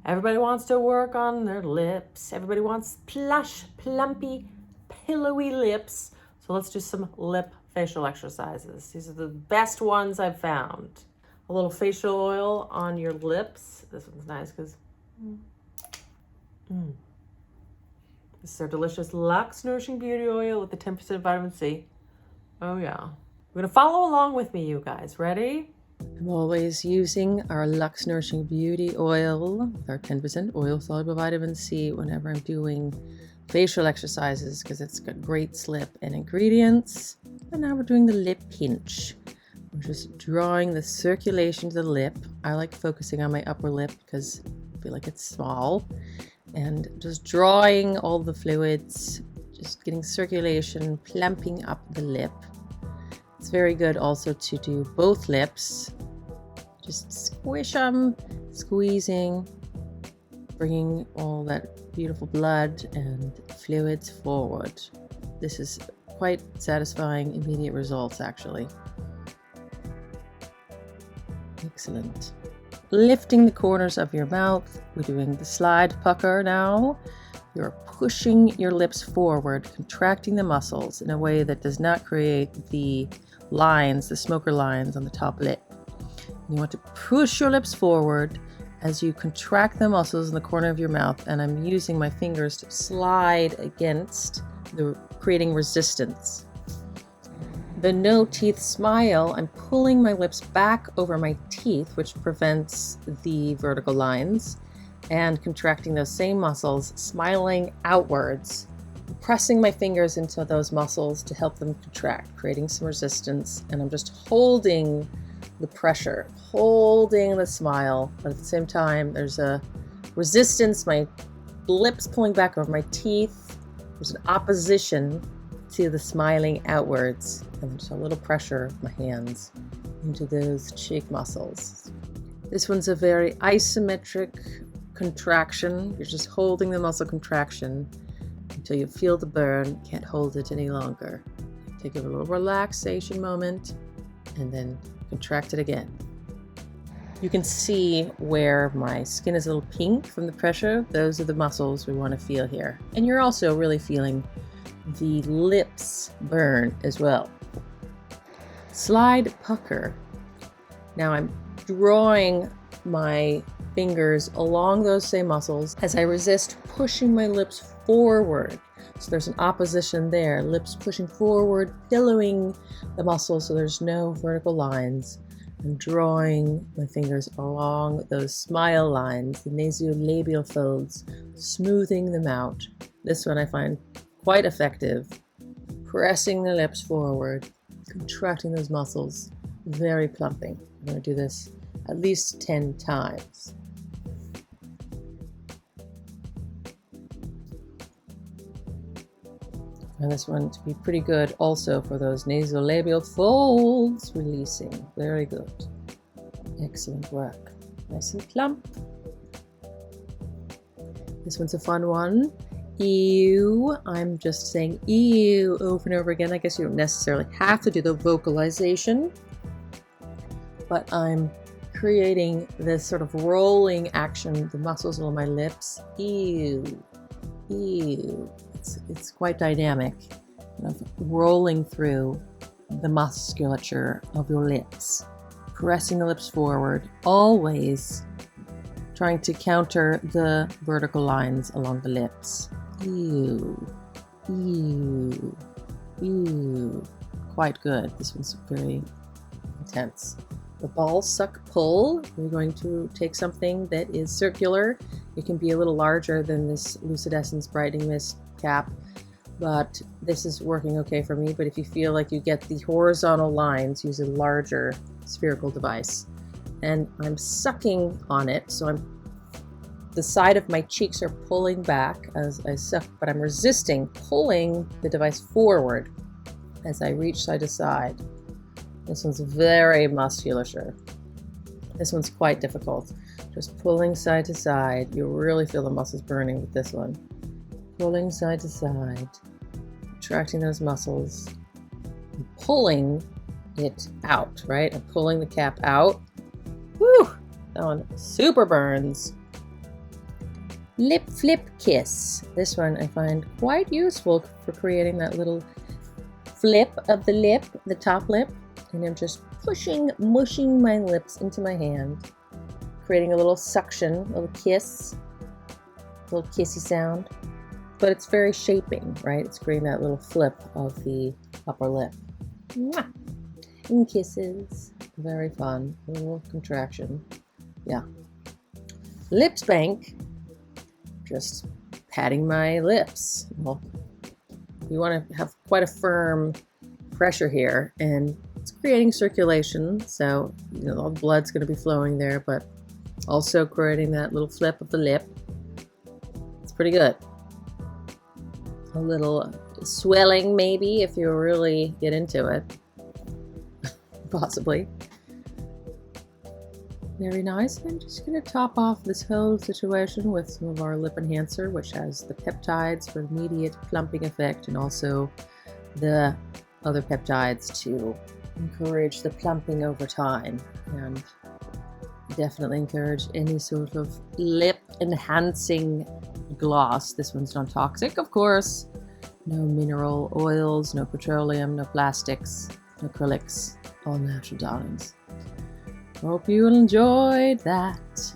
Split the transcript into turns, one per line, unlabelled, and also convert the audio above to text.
Everybody wants to work on their lips. Everybody wants plush, plumpy, pillowy lips. So let's do some lip facial exercises. These are the best ones I've found. A little facial oil on your lips. This one's nice because this is our delicious LUX Nourishing Beauty Oil with the 10% vitamin C. Oh yeah. We're gonna follow along with me, you guys. Ready? I'm always using our LUX Nourishing Beauty Oil with our 10% oil-soluble vitamin C whenever I'm doing facial exercises because it's got great slip and ingredients. And now we're doing the lip pinch. We're just drawing the circulation to the lip. I like focusing on my upper lip because I feel like it's small. And just drawing all the fluids, just getting circulation, plumping up the lip. It's very good also to do both lips. Just squish them, squeezing, bringing all that beautiful blood and fluids forward. This is quite satisfying, immediate results actually. Excellent. Lifting the corners of your mouth. We're doing the slide pucker now. You're pushing your lips forward, contracting the muscles in a way that does not create the lines, the smoker lines on the top lip. You want to push your lips forward as you contract the muscles in the corner of your mouth, and I'm using my fingers to slide against creating resistance. The no teeth smile, I'm pulling my lips back over my teeth, which prevents the vertical lines, and contracting those same muscles, smiling outwards, pressing my fingers into those muscles to help them contract, creating some resistance. And I'm just holding the pressure, holding the smile, but at the same time there's a resistance, my lips pulling back over my teeth. There's an opposition to the smiling outwards, and there's a little pressure of my hands into those cheek muscles. This one's a very isometric contraction. You're just holding the muscle contraction until you feel the burn, can't hold it any longer. Take a little relaxation moment and then contract it again. You can see where my skin is a little pink from the pressure. Those are the muscles we want to feel here. And you're also really feeling the lips burn as well. Slide pucker. Now I'm drawing my fingers along those same muscles as I resist pushing my lips forward. So there's an opposition there, lips pushing forward, pillowing the muscles so there's no vertical lines. I'm drawing my fingers along those smile lines, the nasolabial folds, smoothing them out. This one I find quite effective. Pressing the lips forward, contracting those muscles, very plumping. I'm going to do this at least 10 times. And this one to be pretty good also for those nasolabial folds, releasing. Very good. Excellent work. Nice and plump. This one's a fun one. Ew. I'm just saying ew over and over again. I guess you don't necessarily have to do the vocalization, but I'm creating this sort of rolling action, the muscles on my lips. Ew. Ew. It's quite dynamic, kind of rolling through the musculature of your lips, pressing the lips forward, always trying to counter the vertical lines along the lips. Ew, ew, ew. Quite good. This one's very intense. The ball suck pull. We're going to take something that is circular. It can be a little larger than this Lucid Essence Brightening Mist cap, but this is working okay for me. But if you feel like you get the horizontal lines, use a larger spherical device. And I'm sucking on it, so the side of my cheeks are pulling back as I suck, but I'm resisting, pulling the device forward as I reach side to side. This one's very musculature. This one's quite difficult. Just pulling side to side. You really feel the muscles burning with this one. Pulling side to side, contracting those muscles, and pulling it out, right? I'm pulling the cap out. Woo! That one super burns. Lip Flip Kiss. This one I find quite useful for creating that little flip of the lip, the top lip. And I'm just mushing my lips into my hand, creating a little suction, a little kiss, a little kissy sound. But it's very shaping, right? It's creating that little flip of the upper lip. Mwah! And kisses. Very fun. A little contraction. Yeah. Lip Spank. Just patting my lips. Well, you want to have quite a firm pressure here, and it's creating circulation, so all the blood's going to be flowing there, but also creating that little flip of the lip. It's pretty good. A little swelling maybe if you really get into it. Possibly. Very nice. I'm just going to top off this whole situation with some of our lip enhancer, which has the peptides for immediate plumping effect, and also the other peptides to encourage the plumping over time, and definitely encourage any sort of lip enhancing gloss. This one's non-toxic, of course. No mineral oils, no petroleum, no plastics, no acrylics, all natural darlings. Hope you enjoyed that.